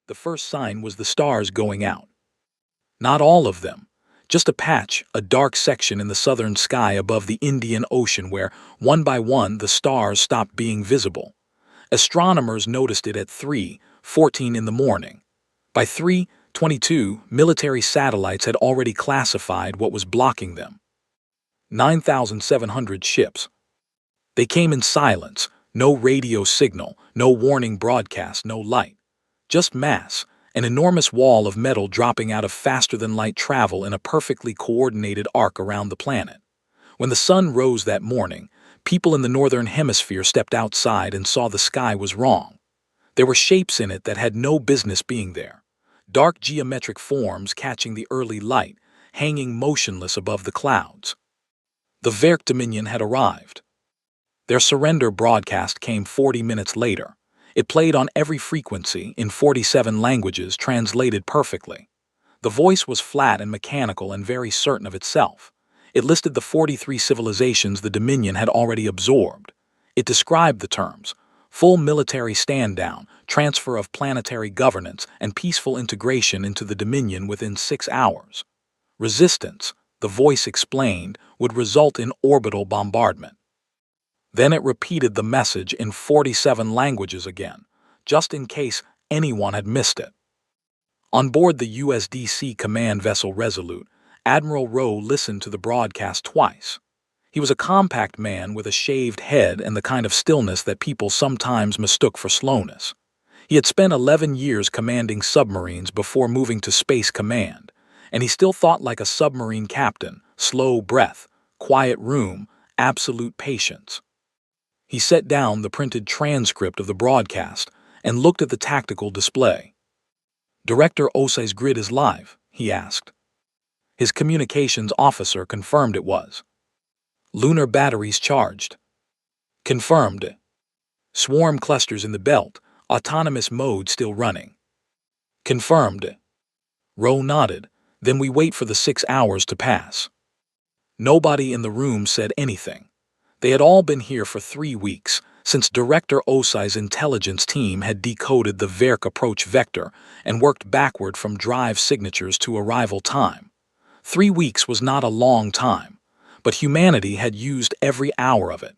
The first sign was the stars going out. Not all of them. Just a patch, a dark section in the southern sky above the Indian Ocean where, one by one, the stars stopped being visible. Astronomers noticed it at 3:14 in the morning. By 3:22, military satellites had already classified what was blocking them. 9,700 ships. They came in silence, no radio signal, no warning broadcast, no light. Just mass, an enormous wall of metal dropping out of faster-than-light travel in a perfectly coordinated arc around the planet. When the sun rose that morning, people in the northern hemisphere stepped outside and saw the sky was wrong. There were shapes in it that had no business being there. Dark geometric forms catching the early light, hanging motionless above the clouds. The Verk Dominion had arrived. Their surrender broadcast came 40 minutes later. It played on every frequency in 47 languages translated perfectly. The voice was flat and mechanical and very certain of itself. It listed the 43 civilizations the Dominion had already absorbed. It described the terms: full military stand-down, transfer of planetary governance, and peaceful integration into the Dominion within 6 hours. Resistance, the voice explained, would result in orbital bombardment. Then it repeated the message in 47 languages again, just in case anyone had missed it. On board the USDC command vessel Resolute, Admiral Rowe listened to the broadcast twice. He was a compact man with a shaved head and the kind of stillness that people sometimes mistook for slowness. He had spent 11 years commanding submarines before moving to Space Command, and he still thought like a submarine captain: slow breath, quiet room, absolute patience. He set down the printed transcript of the broadcast and looked at the tactical display. "Director Osai's grid is live?" he asked. His communications officer confirmed it was. "Lunar batteries charged." "Confirmed." "Swarm clusters in the belt, autonomous mode still running." "Confirmed." Rowe nodded. "Then we wait for the 6 hours to pass." Nobody in the room said anything. They had all been here for 3 weeks, since Director Osai's intelligence team had decoded the Verk approach vector and worked backward from drive signatures to arrival time. 3 weeks was not a long time, but humanity had used every hour of it.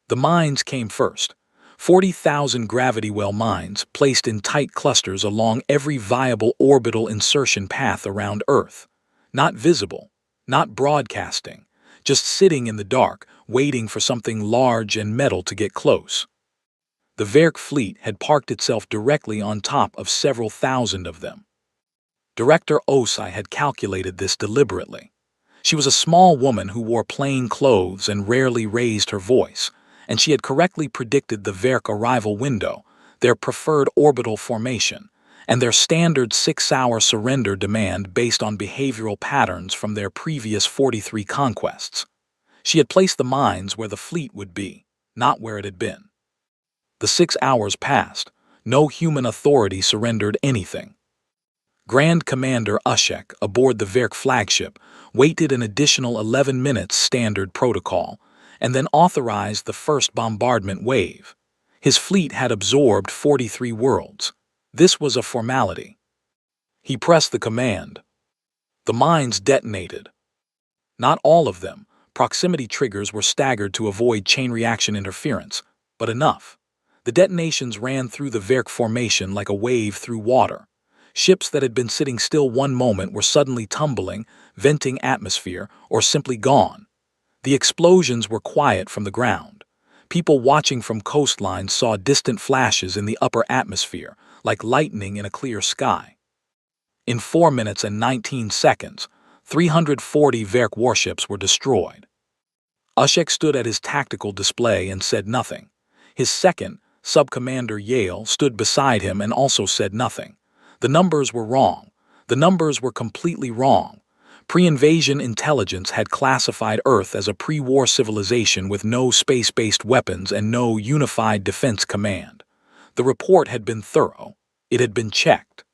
The mines came first. 40,000 gravity well mines placed in tight clusters along every viable orbital insertion path around Earth. Not visible, not broadcasting, just sitting in the dark, waiting for something large and metal to get close. The Verk fleet had parked itself directly on top of several thousand of them. Director Osai had calculated this deliberately. She was a small woman who wore plain clothes and rarely raised her voice, and she had correctly predicted the Verk arrival window, their preferred orbital formation, and their standard 6-hour surrender demand based on behavioral patterns from their previous 43 conquests. She had placed the mines where the fleet would be, not where it had been. The 6 hours passed. No human authority surrendered anything. Grand Commander Ushek, aboard the Verk flagship, waited an additional 11 minutes standard protocol, and then authorized the first bombardment wave. His fleet had absorbed 43 worlds. This was a formality. He pressed the command. The mines detonated. Not all of them. Proximity triggers were staggered to avoid chain reaction interference, but enough. The detonations ran through the Verk formation like a wave through water. Ships that had been sitting still one moment were suddenly tumbling, venting atmosphere, or simply gone. The explosions were quiet from the ground. People watching from coastlines saw distant flashes in the upper atmosphere, like lightning in a clear sky. In 4 minutes and 19 seconds, 340 Verk warships were destroyed. Ushek stood at his tactical display and said nothing. His second, Sub-Commander Yale, stood beside him and also said nothing. The numbers were wrong. The numbers were completely wrong. Pre-invasion intelligence had classified Earth as a pre-war civilization with no space-based weapons and no unified defense command. The report had been thorough. It had been checked.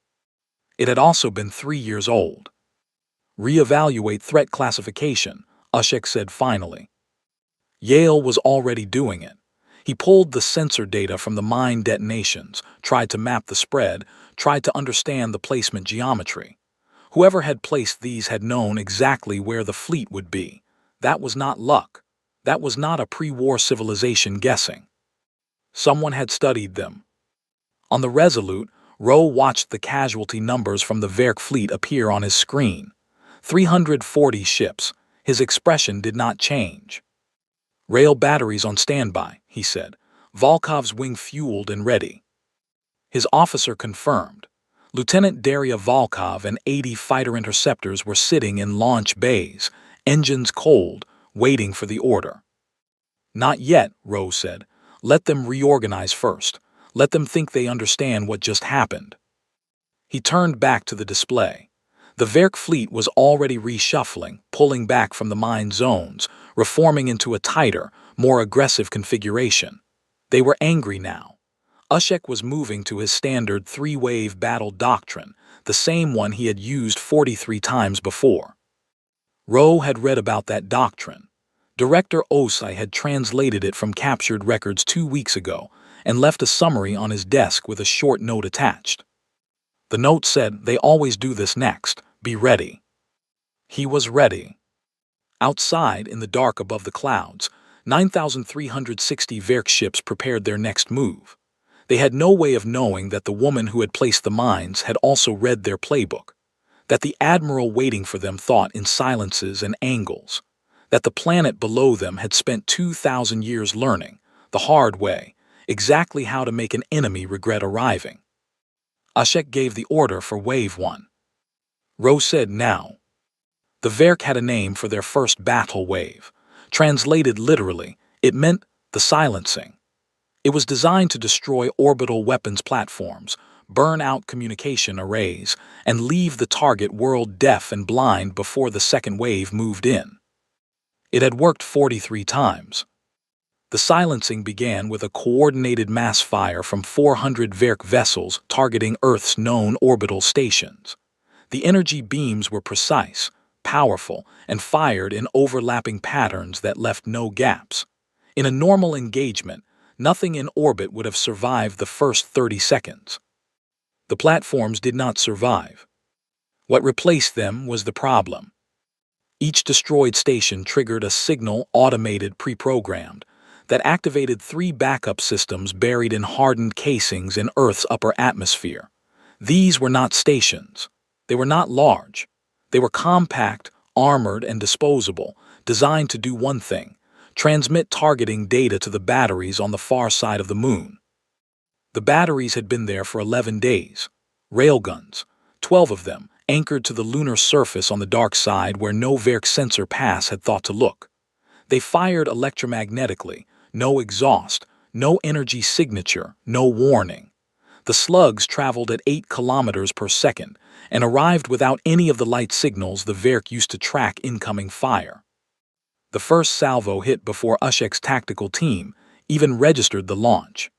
It had also been 3 years old. "Reevaluate threat classification," Ushek said finally. Yale was already doing it. He pulled the sensor data from the mine detonations, tried to map the spread, tried to understand the placement geometry. Whoever had placed these had known exactly where the fleet would be. That was not luck. That was not a pre-war civilization guessing. Someone had studied them. On the Resolute, Rowe watched the casualty numbers from the Verk fleet appear on his screen. 340 ships. His expression did not change. "Rail batteries on standby," he said. "Volkov's wing fueled and ready." His officer confirmed. Lieutenant Daria Volkov and 80 fighter interceptors were sitting in launch bays, engines cold, waiting for the order. "Not yet," Rowe said. "Let them reorganize first. Let them think they understand what just happened." He turned back to the display. The Verk fleet was already reshuffling, pulling back from the mine zones, reforming into a tighter, more aggressive configuration. They were angry now. Ushek was moving to his standard three-wave battle doctrine, the same one he had used 43 times before. Rowe had read about that doctrine. Director Osai had translated it from captured records 2 weeks ago and left a summary on his desk with a short note attached. The note said, "They always do this next. Be ready." He was ready. Outside, in the dark above the clouds, 9,360 Verk ships prepared their next move. They had no way of knowing that the woman who had placed the mines had also read their playbook, that the admiral waiting for them thought in silences and angles, that the planet below them had spent 2,000 years learning, the hard way, exactly how to make an enemy regret arriving. Ushek gave the order for Wave 1. Rowe said now. The Verk had a name for their first battle wave. Translated literally, it meant the silencing. It was designed to destroy orbital weapons platforms, burn out communication arrays, and leave the target world deaf and blind before the second wave moved in. It had worked 43 times. The silencing began with a coordinated mass fire from 400 Verk vessels targeting Earth's known orbital stations. The energy beams were precise, powerful, and fired in overlapping patterns that left no gaps. In a normal engagement, nothing in orbit would have survived the first 30 seconds. The platforms did not survive. What replaced them was the problem. Each destroyed station triggered a signal, automated, pre-programmed, that activated 3 backup systems buried in hardened casings in Earth's upper atmosphere. These were not stations. They were not large. They were compact, armored, and disposable, designed to do one thing: transmit targeting data to the batteries on the far side of the moon. The batteries had been there for 11 days. Railguns, 12 of them, anchored to the lunar surface on the dark side where no Verk sensor pass had thought to look. They fired electromagnetically, no exhaust, no energy signature, no warning. The slugs traveled at 8 kilometers per second and arrived without any of the light signals the Verk used to track incoming fire. The first salvo hit before Ushek's tactical team even registered the launch.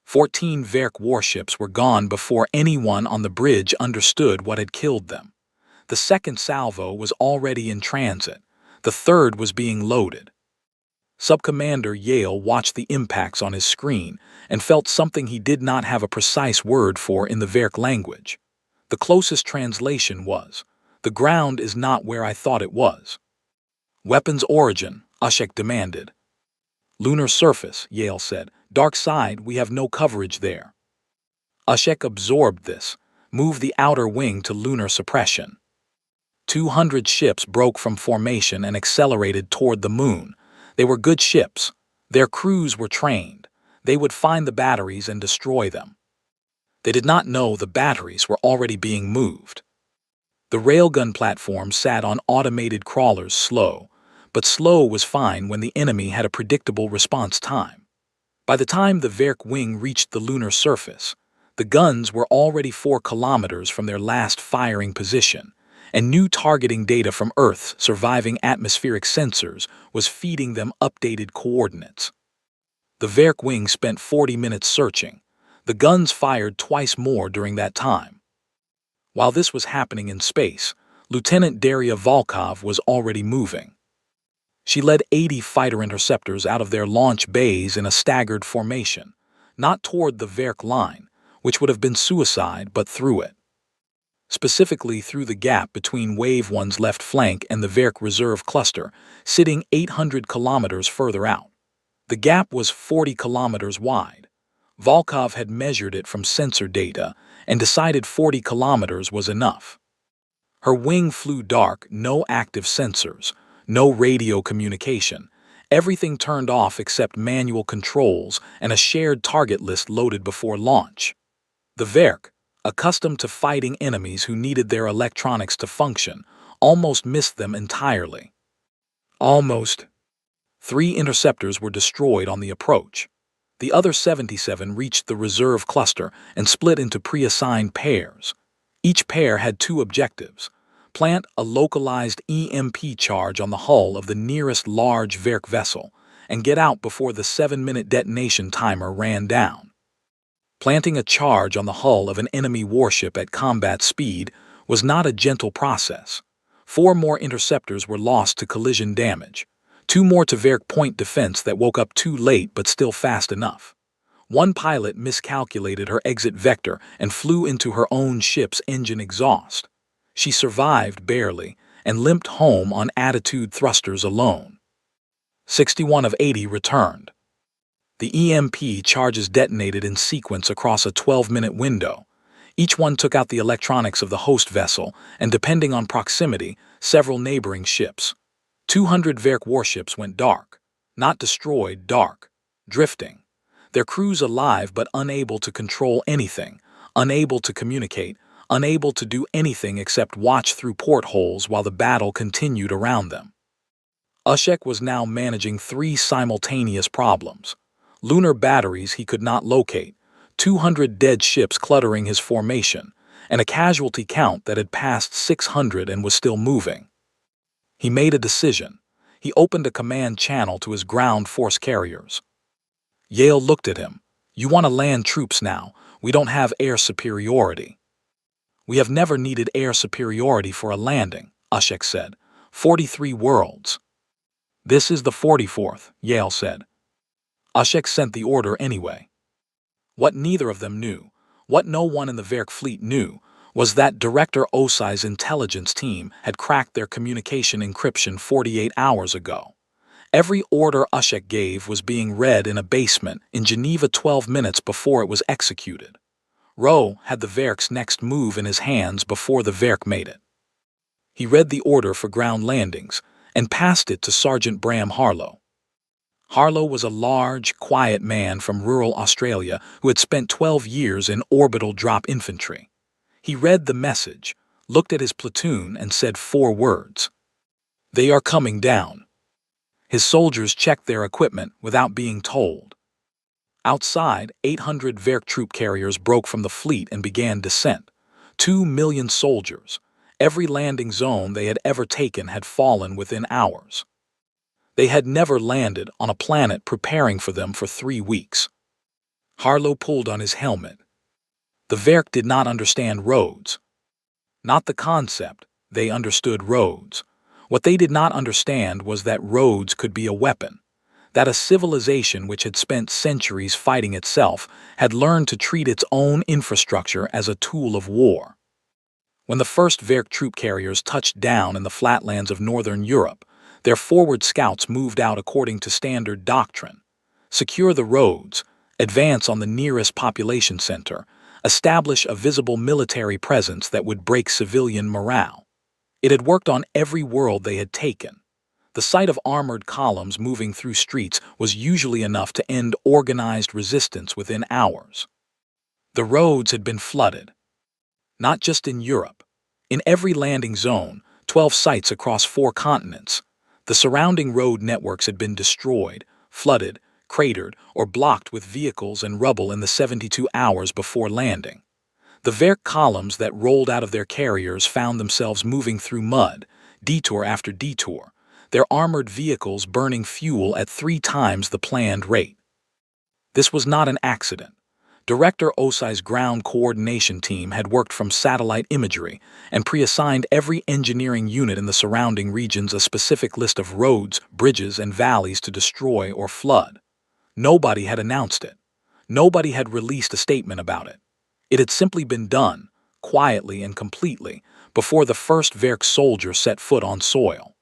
14 Verk warships were gone before anyone on the bridge understood what had killed them. The second salvo was already in transit. The third was being loaded. Subcommander Yale watched the impacts on his screen and felt something he did not have a precise word for in the Verk language. The closest translation was, "The ground is not where I thought it was." "Weapons origin," Ushek demanded. "Lunar surface," Yale said. "Dark side, we have no coverage there." Ushek absorbed this, moved the outer wing to lunar suppression. 200 ships broke from formation and accelerated toward the moon. They were good ships. Their crews were trained. They would find the batteries and destroy them. They did not know the batteries were already being moved. The railgun platform sat on automated crawlers, slow, but slow was fine when the enemy had a predictable response time. By the time the Verk wing reached the lunar surface, the guns were already 4 kilometers from their last firing position, and new targeting data from Earth's surviving atmospheric sensors was feeding them updated coordinates. The Verk wing spent 40 minutes searching. The guns fired twice more during that time. While this was happening in space, Lieutenant Daria Volkov was already moving. She led 80 fighter interceptors out of their launch bays in a staggered formation, not toward the Verk line, which would have been suicide but through it. Specifically through the gap between Wave 1's left flank and the Verk reserve cluster, sitting 800 kilometers further out. The gap was 40 kilometers wide. Volkov had measured it from sensor data and decided 40 kilometers was enough. Her wing flew dark, no active sensors, no radio communication, everything turned off except manual controls and a shared target list loaded before launch. The Verk, accustomed to fighting enemies who needed their electronics to function, almost missed them entirely. Almost. 3 interceptors were destroyed on the approach. The other 77 reached the reserve cluster and split into pre-assigned pairs. Each pair had 2 objectives: plant a localized EMP charge on the hull of the nearest large Verk vessel and get out before the 7-minute detonation timer ran down. Planting a charge on the hull of an enemy warship at combat speed was not a gentle process. 4 more interceptors were lost to collision damage. 2 more to Verk point defense that woke up too late but still fast enough. 1 pilot miscalculated her exit vector and flew into her own ship's engine exhaust. She survived barely and limped home on attitude thrusters alone. 61 of 80 returned. The EMP charges detonated in sequence across a 12-minute window. Each one took out the electronics of the host vessel and, depending on proximity, several neighboring ships. 200 Verk warships went dark. Not destroyed, dark. Drifting. Their crews alive but unable to control anything, unable to communicate, unable to do anything except watch through portholes while the battle continued around them. Ushek was now managing 3 simultaneous problems. Lunar batteries he could not locate, 200 dead ships cluttering his formation, and a casualty count that had passed 600 and was still moving. He made a decision. He opened a command channel to his ground force carriers. Yale looked at him. "You want to land troops now. We don't have air superiority." "We have never needed air superiority for a landing," Ushek said. 43 worlds. "This is the 44th, Yale said. Ushek sent the order anyway. What neither of them knew, what no one in the Verk fleet knew, was that Director Osai's intelligence team had cracked their communication encryption 48 hours ago. Every order Ushek gave was being read in a basement in Geneva 12 minutes before it was executed. Rowe had the Verk's next move in his hands before the Verk made it. He read the order for ground landings and passed it to Sergeant Bram Harlow. Harlow was a large, quiet man from rural Australia who had spent 12 years in orbital drop infantry. He read the message, looked at his platoon, and said 4 words. "They are coming down." His soldiers checked their equipment without being told. Outside, 800 Verk troop carriers broke from the fleet and began descent. 2 million soldiers. Every landing zone they had ever taken had fallen within hours. They had never landed on a planet preparing for them for 3 weeks. Harlow pulled on his helmet. The Verk did not understand roads. Not the concept, they understood roads. What they did not understand was that roads could be a weapon, that a civilization which had spent centuries fighting itself had learned to treat its own infrastructure as a tool of war. When the first Verk troop carriers touched down in the flatlands of northern Europe, their forward scouts moved out according to standard doctrine. Secure the roads, advance on the nearest population center, establish a visible military presence that would break civilian morale. It had worked on every world they had taken. The sight of armored columns moving through streets was usually enough to end organized resistance within hours. The roads had been flooded. Not just in Europe. In every landing zone, 12 sites across 4 continents, the surrounding road networks had been destroyed, flooded, cratered, or blocked with vehicles and rubble in the 72 hours before landing. The Verk columns that rolled out of their carriers found themselves moving through mud, detour after detour, their armored vehicles burning fuel at 3 times the planned rate. This was not an accident. Director Osai's ground coordination team had worked from satellite imagery and pre-assigned every engineering unit in the surrounding regions a specific list of roads, bridges, and valleys to destroy or flood. Nobody had announced it. Nobody had released a statement about it. It had simply been done, quietly and completely, before the first Verk soldier set foot on soil.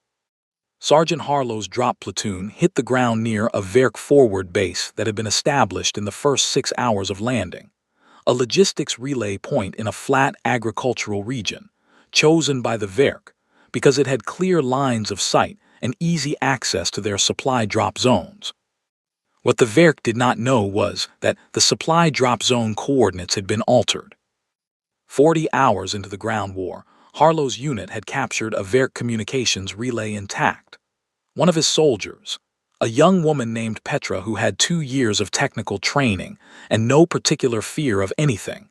Sergeant Harlow's drop platoon hit the ground near a Verk forward base that had been established in the first 6 hours of landing, a logistics relay point in a flat agricultural region, chosen by the Verk because it had clear lines of sight and easy access to their supply drop zones. What the Verk did not know was that the supply drop zone coordinates had been altered. 40 hours into the ground war, Harlow's unit had captured a Verk communications relay intact. One of his soldiers, a young woman named Petra who had 2 years of technical training and no particular fear of anything,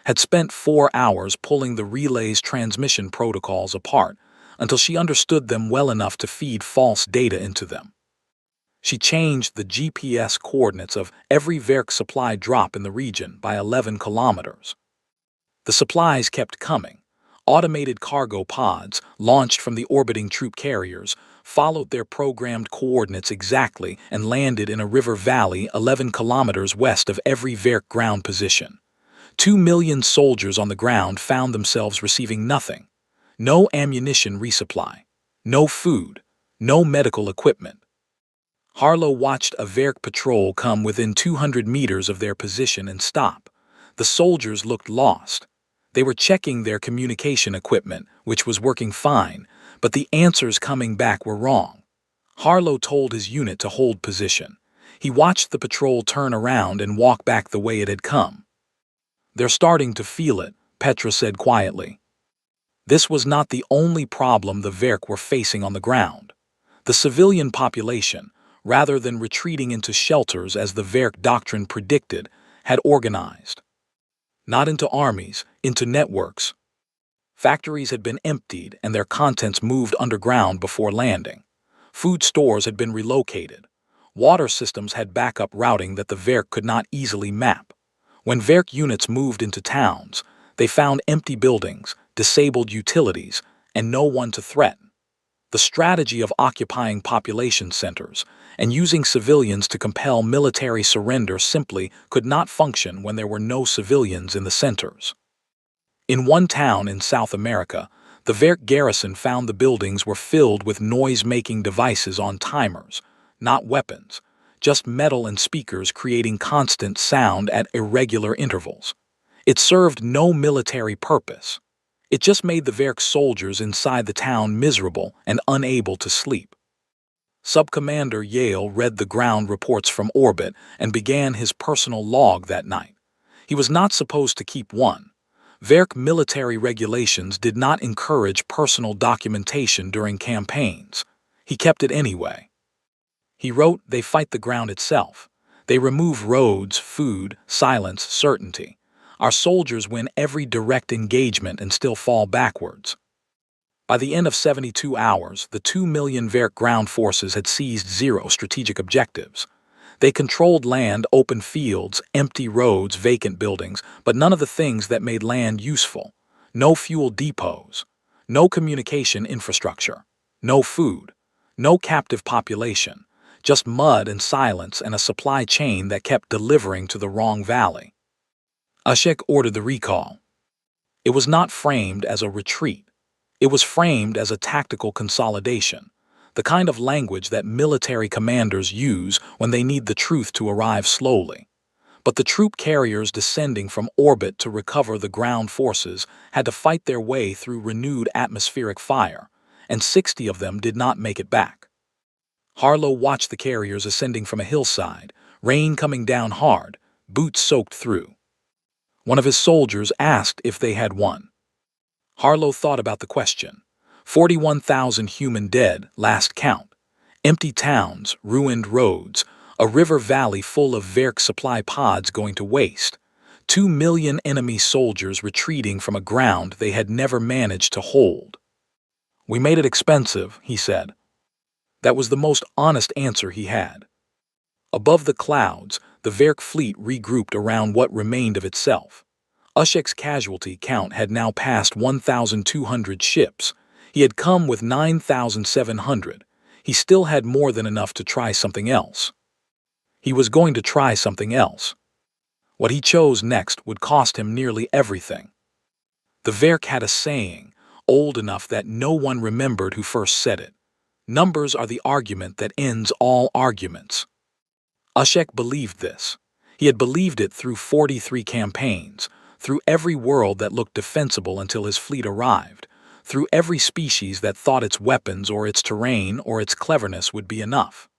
had spent 4 hours pulling the relay's transmission protocols apart until she understood them well enough to feed false data into them. She changed the GPS coordinates of every Verk supply drop in the region by 11 kilometers. The supplies kept coming. Automated cargo pods, launched from the orbiting troop carriers, followed their programmed coordinates exactly and landed in a river valley 11 kilometers west of every Verk ground position. 2 million soldiers on the ground found themselves receiving nothing. No ammunition resupply, no food, no medical equipment. Harlow watched a Verk patrol come within 200 meters of their position and stop. The soldiers looked lost. They were checking their communication equipment, which was working fine, but the answers coming back were wrong. Harlow told his unit to hold position. He watched the patrol turn around and walk back the way it had come. "They're starting to feel it," Petra said quietly. This was not the only problem the Verk were facing on the ground. The civilian population, rather than retreating into shelters as the Verk doctrine predicted, had organized. Not into armies, into networks. Factories had been emptied and their contents moved underground before landing. Food stores had been relocated. Water systems had backup routing that the Verk could not easily map. When Verk units moved into towns, they found empty buildings, disabled utilities, and no one to threaten. The strategy of occupying population centers and using civilians to compel military surrender simply could not function when there were no civilians in the centers. In one town in South America, the Verk garrison found the buildings were filled with noise-making devices on timers, not weapons, just metal and speakers creating constant sound at irregular intervals. It served no military purpose. It just made the Verk soldiers inside the town miserable and unable to sleep. Sub-Commander Yale read the ground reports from orbit and began his personal log that night. He was not supposed to keep one. Verk military regulations did not encourage personal documentation during campaigns. He kept it anyway. He wrote, "They fight the ground itself. They remove roads, food, silence, certainty. Our soldiers win every direct engagement and still fall backwards." By the end of 72 hours, the 2 million Verk ground forces had seized 0 strategic objectives. They controlled land, open fields, empty roads, vacant buildings, but none of the things that made land useful. No fuel depots, no communication infrastructure, no food, no captive population, just mud and silence and a supply chain that kept delivering to the wrong valley. Ashek ordered the recall. It was not framed as a retreat. It was framed as a tactical consolidation, the kind of language that military commanders use when they need the truth to arrive slowly. But the troop carriers descending from orbit to recover the ground forces had to fight their way through renewed atmospheric fire, and 60 of them did not make it back. Harlow watched the carriers ascending from a hillside, rain coming down hard, boots soaked through. One of his soldiers asked if they had won. Harlow thought about the question. 41,000 human dead, last count. Empty towns, ruined roads, a river valley full of Verk supply pods going to waste. 2 million enemy soldiers retreating from a ground they had never managed to hold. "We made it expensive," he said. That was the most honest answer he had. Above the clouds, the Verk fleet regrouped around what remained of itself. Ashek's casualty count had now passed 1,200 ships. He had come with 9,700. He still had more than enough to try something else. He was going to try something else. What he chose next would cost him nearly everything. The Verk had a saying, old enough that no one remembered who first said it. Numbers are the argument that ends all arguments. Ashek believed this. He had believed it through 43 campaigns, through every world that looked defensible until his fleet arrived, through every species that thought its weapons or its terrain or its cleverness would be enough.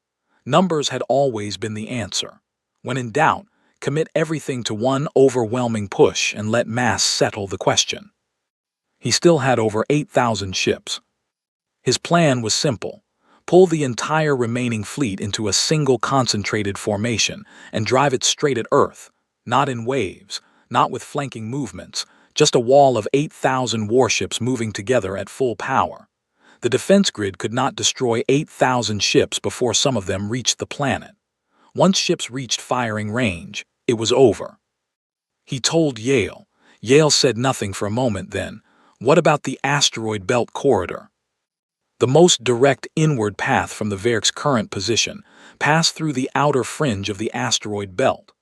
Numbers had always been the answer. When in doubt, commit everything to one overwhelming push and let mass settle the question. He still had over 8,000 ships. His plan was simple. Pull the entire remaining fleet into a single concentrated formation and drive it straight at Earth, not in waves, not with flanking movements, just a wall of 8,000 warships moving together at full power. The defense grid could not destroy 8,000 ships before some of them reached the planet. Once ships reached firing range, it was over. He told Yale. Yale said nothing for a moment then. What about the asteroid belt corridor? The most direct inward path from the Verk's current position passed through the outer fringe of the asteroid belt.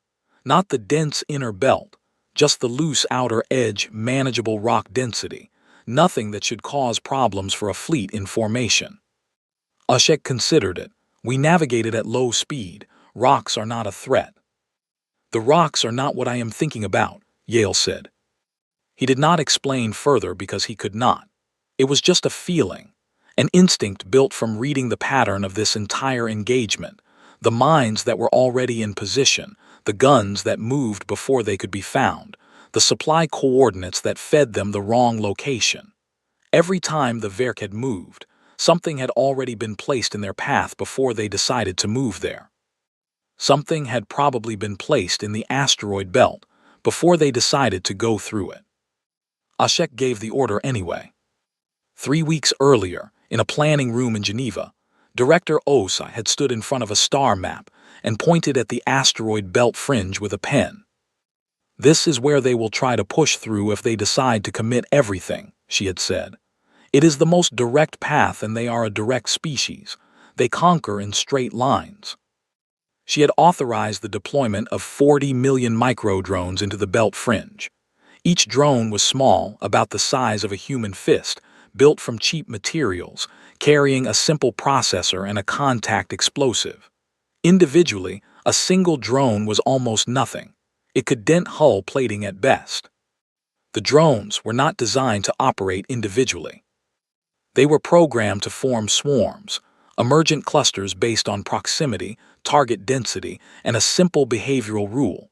Not the dense inner belt, just the loose outer edge, manageable rock density. Nothing that should cause problems for a fleet in formation. Ashek considered it. We navigated at low speed. Rocks are not a threat. The rocks are not what I am thinking about, Yale said. He did not explain further because he could not. It was just a feeling, an instinct built from reading the pattern of this entire engagement, the mines that were already in position, the guns that moved before they could be found, the supply coordinates that fed them the wrong location. Every time the Verk had moved, something had already been placed in their path before they decided to move there. Something had probably been placed in the asteroid belt before they decided to go through it. Ashek gave the order anyway. 3 weeks earlier, in a planning room in Geneva, Director Osa had stood in front of a star map and pointed at the asteroid belt fringe with a pen. This is where they will try to push through if they decide to commit everything, she had said. It is the most direct path and they are a direct species. They conquer in straight lines. She had authorized the deployment of 40 million micro-drones into the belt fringe. Each drone was small, about the size of a human fist, built from cheap materials, carrying a simple processor and a contact explosive. Individually, a single drone was almost nothing. It could dent hull plating at best. The drones were not designed to operate individually. They were programmed to form swarms, emergent clusters based on proximity, target density, and a simple behavioral rule.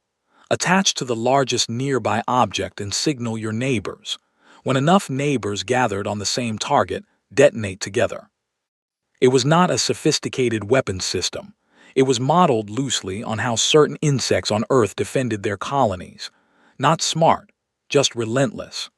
Attach to the largest nearby object and signal your neighbors. When enough neighbors gathered on the same target, detonate together. It was not a sophisticated weapons system. It was modeled loosely on how certain insects on Earth defended their colonies. Not smart, just relentless.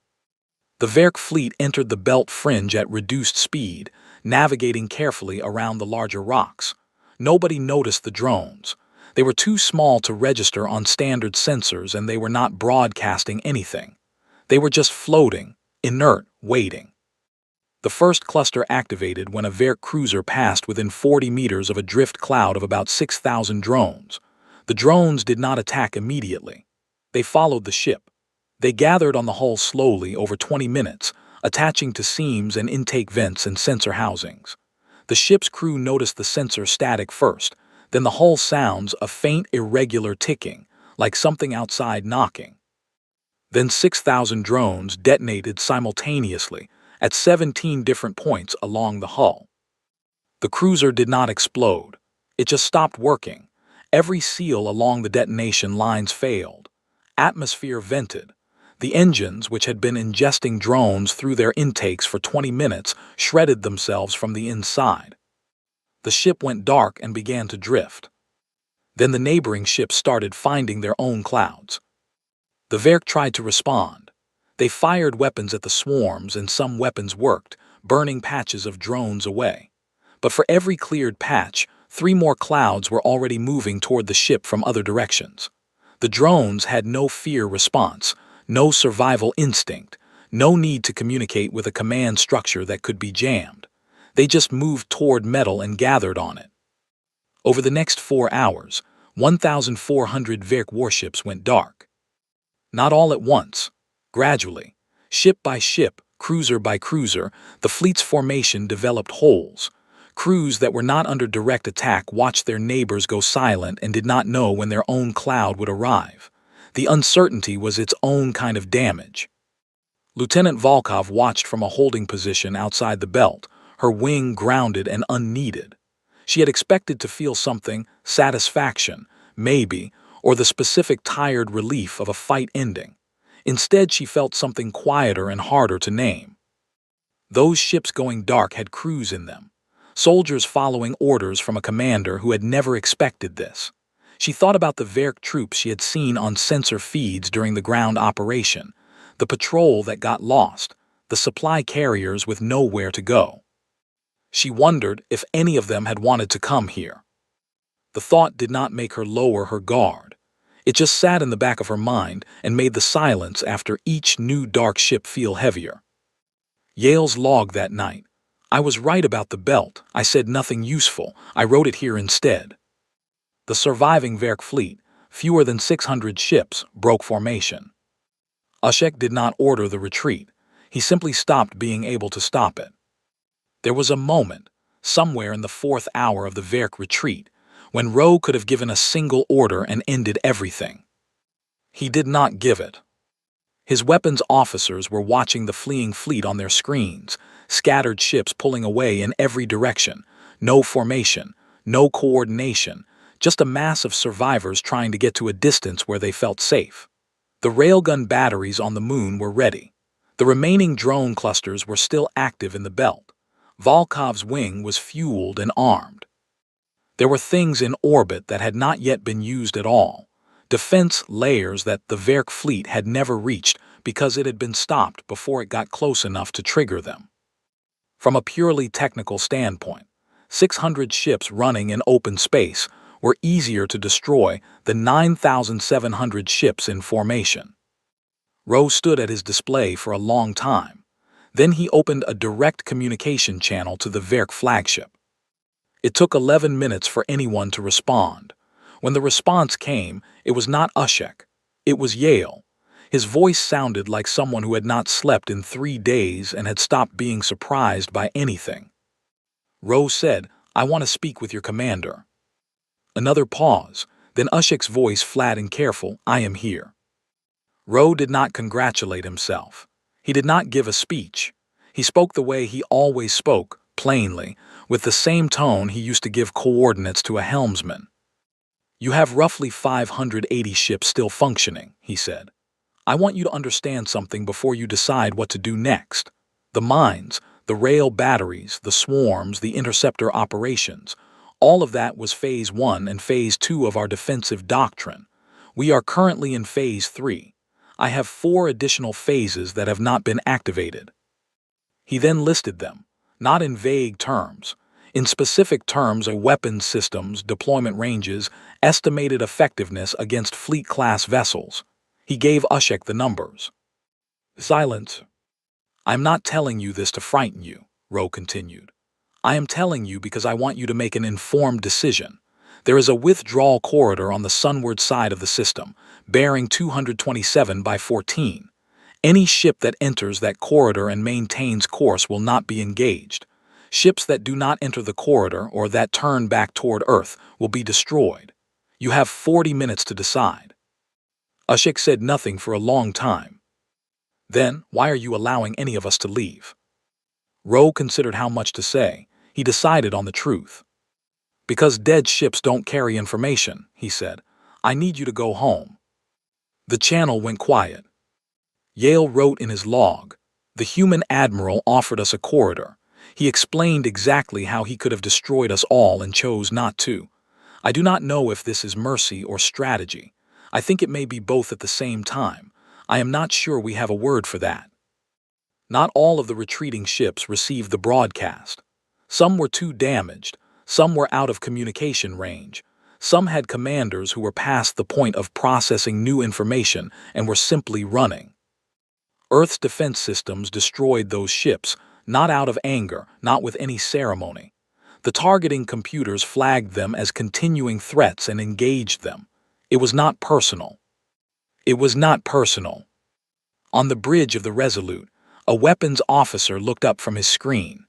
The Verk fleet entered the belt fringe at reduced speed, navigating carefully around the larger rocks. Nobody noticed the drones. They were too small to register on standard sensors and they were not broadcasting anything. They were just floating, inert, waiting. The first cluster activated when a Verk cruiser passed within 40 meters of a drift cloud of about 6,000 drones. The drones did not attack immediately. They followed the ship. They gathered on the hull slowly over 20 minutes, attaching to seams and intake vents and sensor housings. The ship's crew noticed the sensor static first, then the hull sounds a faint irregular ticking, like something outside knocking. Then 6,000 drones detonated simultaneously at 17 different points along the hull. The cruiser did not explode. It just stopped working. Every seal along the detonation lines failed. Atmosphere vented. The engines, which had been ingesting drones through their intakes for 20 minutes, shredded themselves from the inside. The ship went dark and began to drift. Then the neighboring ships started finding their own clouds. The Verk tried to respond. They fired weapons at the swarms and some weapons worked, burning patches of drones away. But for every cleared patch, 3 more clouds were already moving toward the ship from other directions. The drones had no fear response, no survival instinct, no need to communicate with a command structure that could be jammed. They just moved toward metal and gathered on it. Over the next 4 hours, 1,400 Verk warships went dark. Not all at once. Gradually, ship by ship, cruiser by cruiser, the fleet's formation developed holes. Crews that were not under direct attack watched their neighbors go silent and did not know when their own cloud would arrive. The uncertainty was its own kind of damage. Lieutenant Volkov watched from a holding position outside the belt, her wing grounded and unneeded. She had expected to feel something, satisfaction, maybe, or the specific tired relief of a fight ending. Instead, she felt something quieter and harder to name. Those ships going dark had crews in them, soldiers following orders from a commander who had never expected this. She thought about the Verk troops she had seen on sensor feeds during the ground operation, the patrol that got lost, the supply carriers with nowhere to go. She wondered if any of them had wanted to come here. The thought did not make her lower her guard. It just sat in the back of her mind and made the silence after each new dark ship feel heavier. Yale's log that night. I was right about the belt. I said nothing useful. I wrote it here instead. The surviving Verk fleet, fewer than 600 ships, broke formation. Ushek did not order the retreat. He simply stopped being able to stop it. There was a moment, somewhere in the 4th hour of the Verk retreat, when Rowe could have given a single order and ended everything. He did not give it. His weapons officers were watching the fleeing fleet on their screens, scattered ships pulling away in every direction, no formation, no coordination, just a mass of survivors trying to get to a distance where they felt safe. The railgun batteries on the moon were ready. The remaining drone clusters were still active in the belt. Volkov's wing was fueled and armed. There were things in orbit that had not yet been used at all, defense layers that the Verk fleet had never reached because it had been stopped before it got close enough to trigger them. From a purely technical standpoint, 600 ships running in open space were easier to destroy than 9,700 ships in formation. Rowe stood at his display for a long time. Then he opened a direct communication channel to the Verk flagship. It took 11 minutes for anyone to respond. When the response came, it was not Ushek. It was Yale. His voice sounded like someone who had not slept in 3 days and had stopped being surprised by anything. Rowe said, "I want to speak with your commander." Another pause, then Ushek's voice flat and careful, "I am here." Rowe did not congratulate himself. He did not give a speech. He spoke the way he always spoke, plainly, with the same tone he used to give coordinates to a helmsman. "You have roughly 580 ships still functioning," he said. "I want you to understand something before you decide what to do next. The mines, the rail batteries, the swarms, the interceptor operations, all of that was Phase 1 and Phase 2 of our defensive doctrine. We are currently in Phase 3. I have 4 additional phases that have not been activated." He then listed them, not in vague terms, in specific terms of weapons systems, deployment ranges, estimated effectiveness against fleet-class vessels. He gave Ushek the numbers. "Silence. I'm not telling you this to frighten you," Rowe continued. "I am telling you because I want you to make an informed decision. There is a withdrawal corridor on the sunward side of the system, bearing 227 by 14. Any ship that enters that corridor and maintains course will not be engaged. Ships that do not enter the corridor or that turn back toward Earth will be destroyed. You have 40 minutes to decide." Ushek said nothing for a long time. "Then, why are you allowing any of us to leave?" Rowe considered how much to say. He decided on the truth. "Because dead ships don't carry information," he said. "I need you to go home." The channel went quiet. Yale wrote in his log, "The human admiral offered us a corridor. He explained exactly how he could have destroyed us all and chose not to. I do not know if this is mercy or strategy. I think it may be both at the same time. I am not sure we have a word for that." Not all of the retreating ships received the broadcast. Some were too damaged, some were out of communication range, some had commanders who were past the point of processing new information and were simply running. Earth's defense systems destroyed those ships, not out of anger, not with any ceremony. The targeting computers flagged them as continuing threats and engaged them. It was not personal. It was not personal. On the bridge of the Resolute, a weapons officer looked up from his screen.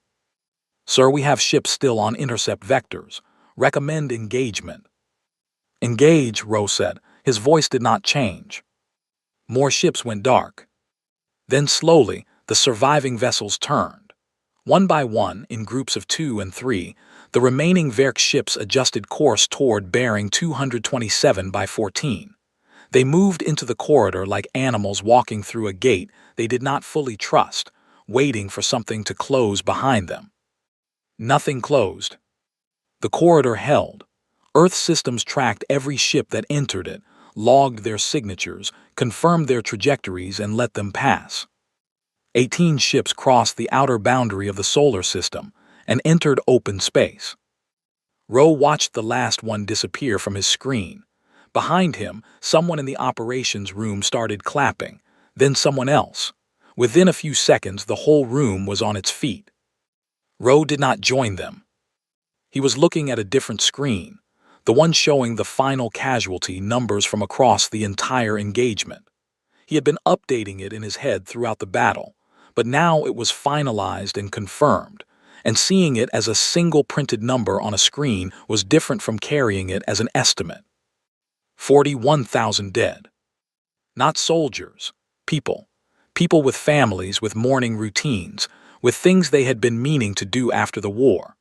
"Sir, we have ships still on intercept vectors. Recommend engagement." "Engage," Rowe said. His voice did not change. More ships went dark. Then slowly, the surviving vessels turned. One by one, in groups of 2 and 3, the remaining Verk ships adjusted course toward bearing 227 by 14. They moved into the corridor like animals walking through a gate they did not fully trust, waiting for something to close behind them. Nothing closed. The corridor held. Earth systems tracked every ship that entered it, logged their signatures, confirmed their trajectories, and let them pass. 18 ships crossed the outer boundary of the solar system and entered open space. Rowe watched the last one disappear from his screen. Behind him, someone in the operations room started clapping, then someone else. Within a few seconds, the whole room was on its feet. Rowe did not join them. He was looking at a different screen, the one showing the final casualty numbers from across the entire engagement. He had been updating it in his head throughout the battle, but now it was finalized and confirmed, and seeing it as a single printed number on a screen was different from carrying it as an estimate. 41,000 dead. Not soldiers, people. People with families, with morning routines, with things they had been meaning to do after the war.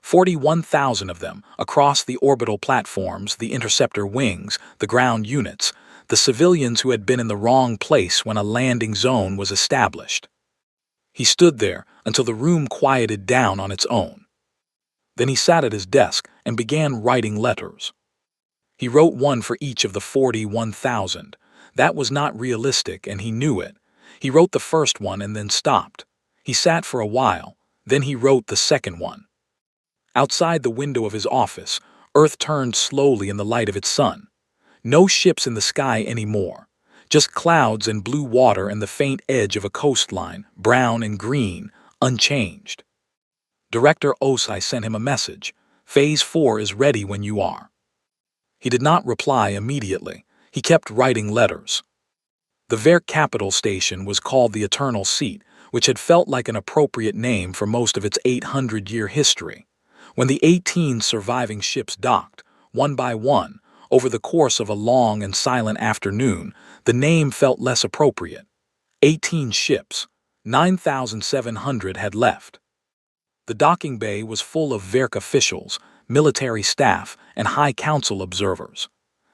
41,000 of them, across the orbital platforms, the interceptor wings, the ground units, the civilians who had been in the wrong place when a landing zone was established. He stood there until the room quieted down on its own. Then he sat at his desk and began writing letters. He wrote one for each of the 41,000. That was not realistic, and he knew it. He wrote the first one and then stopped. He sat for a while, then he wrote the second one. Outside the window of his office, Earth turned slowly in the light of its sun. No ships in the sky anymore. Just clouds and blue water and the faint edge of a coastline, brown and green, unchanged. Director Osai sent him a message. "Phase 4 is ready when you are." He did not reply immediately. He kept writing letters. The Verk capital station was called the Eternal Seat, which had felt like an appropriate name for most of its 800-year history. When the 18 surviving ships docked, one by one, over the course of a long and silent afternoon, the name felt less appropriate. 18 ships, 9,700 had left. The docking bay was full of Verk officials, military staff, and High Council observers.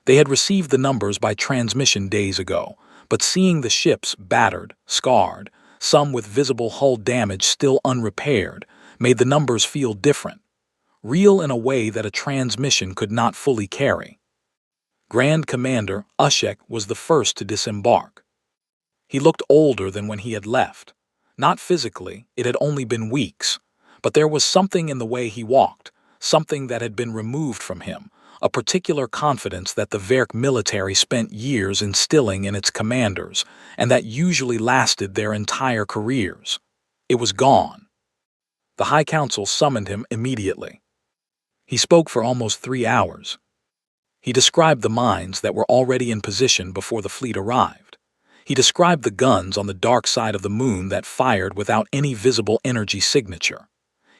They had received the numbers by transmission days ago, but seeing the ships battered, scarred, some with visible hull damage still unrepaired, made the numbers feel different. Real in a way that a transmission could not fully carry. Grand Commander Ushek was the first to disembark. He looked older than when he had left. Not physically, it had only been weeks, but there was something in the way he walked, something that had been removed from him, a particular confidence that the Verk military spent years instilling in its commanders, and that usually lasted their entire careers. It was gone. The High Council summoned him immediately. He spoke for almost 3 hours. He described the mines that were already in position before the fleet arrived. He described the guns on the dark side of the moon that fired without any visible energy signature.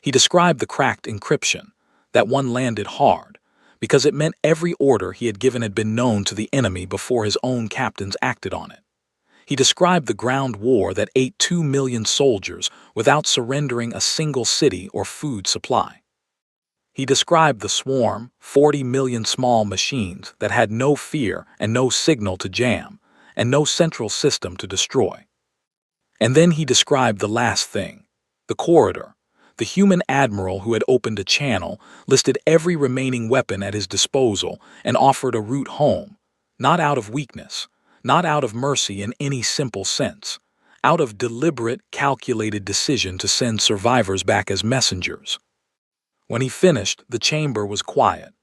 He described the cracked encryption. That one landed hard, because it meant every order he had given had been known to the enemy before his own captains acted on it. He described the ground war that ate 2 million soldiers without surrendering a single city or food supply. He described the swarm, 40 million small machines that had no fear and no signal to jam, and no central system to destroy. And then he described the last thing, the corridor. The human admiral who had opened a channel, listed every remaining weapon at his disposal, and offered a route home, not out of weakness, not out of mercy in any simple sense, out of deliberate, calculated decision to send survivors back as messengers. When he finished, the chamber was quiet.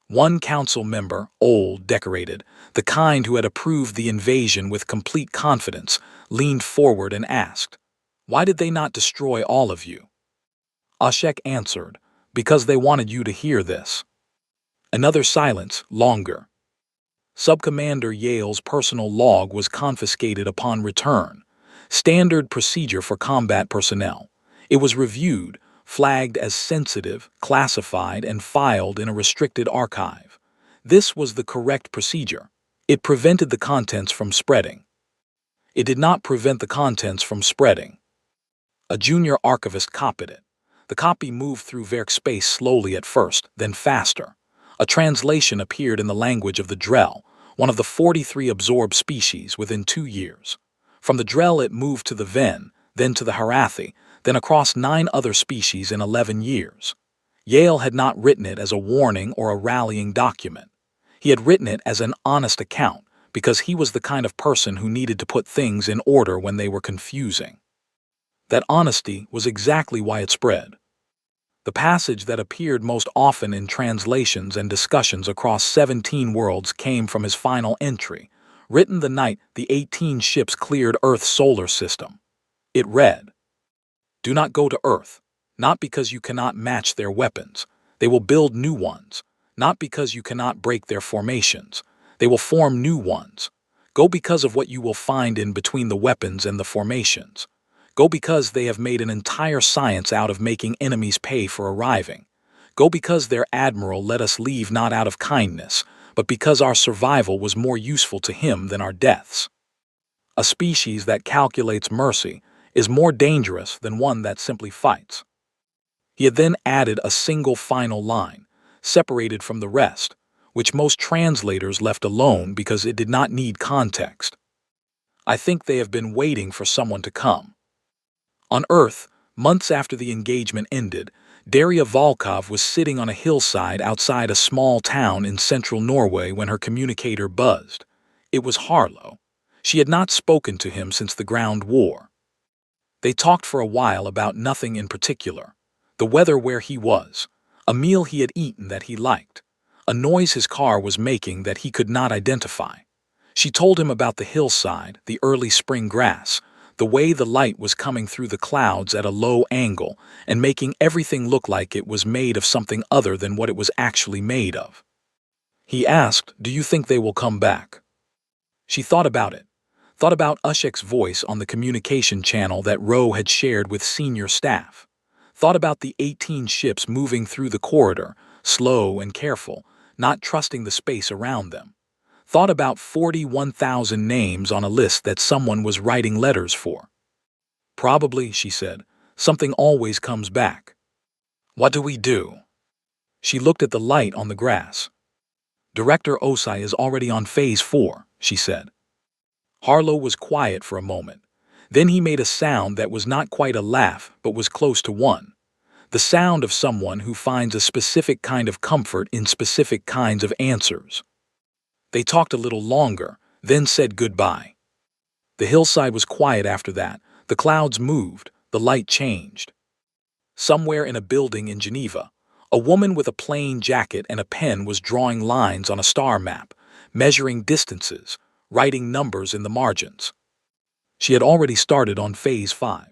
One council member, old, decorated, the kind who had approved the invasion with complete confidence, leaned forward and asked, "Why did they not destroy all of you?" Ashek answered, Because they wanted you to hear this. Another silence, longer. Subcommander Yale's personal log was confiscated upon return. Standard procedure for combat personnel. It was reviewed, flagged as sensitive, classified, and filed in a restricted archive. This was the correct procedure. It prevented the contents from spreading. It did not prevent the contents from spreading. A junior archivist copied it. The copy moved through workspace slowly at first, then faster. A translation appeared in the language of the Drell, one of the 43 absorbed species, within 2 years. From the Drell it moved to the Ven, then to the Harathi, then across 9 other species in 11 years. Yale had not written it as a warning or a rallying document. He had written it as an honest account, because he was the kind of person who needed to put things in order when they were confusing. That honesty was exactly why it spread. The passage that appeared most often in translations and discussions across 17 worlds came from his final entry, written the night the 18 ships cleared Earth's solar system. It read, "Do not go to Earth, not because you cannot match their weapons. They will build new ones, not because you cannot break their formations. They will form new ones. Go because of what you will find in between the weapons and the formations. Go because they have made an entire science out of making enemies pay for arriving. Go because their admiral let us leave not out of kindness, but because our survival was more useful to him than our deaths. A species that calculates mercy is more dangerous than one that simply fights." He had then added a single final line, separated from the rest, which most translators left alone because it did not need context. "I think they have been waiting for someone to come." On Earth, months after the engagement ended, Daria Volkov was sitting on a hillside outside a small town in central Norway when her communicator buzzed. It was Harlow. She had not spoken to him since the ground war. They talked for a while about nothing in particular. The weather where he was, a meal he had eaten that he liked, a noise his car was making that he could not identify. She told him about the hillside, the early spring grass, the way the light was coming through the clouds at a low angle and making everything look like it was made of something other than what it was actually made of. He asked, "Do you think they will come back?" She thought about it. Thought about Ushek's voice on the communication channel that Rowe had shared with senior staff. Thought about the 18 ships moving through the corridor, slow and careful, not trusting the space around them. Thought about 41,000 names on a list that someone was writing letters for. "Probably," she said, "something always comes back. What do we do?" She looked at the light on the grass. "Director Osai is already on Phase 4, she said. Harlow was quiet for a moment. Then he made a sound that was not quite a laugh, but was close to one. The sound of someone who finds a specific kind of comfort in specific kinds of answers. They talked a little longer, then said goodbye. The hillside was quiet after that. The clouds moved, the light changed. Somewhere in a building in Geneva, a woman with a plain jacket and a pen was drawing lines on a star map, measuring distances, writing numbers in the margins. She had already started on Phase 5.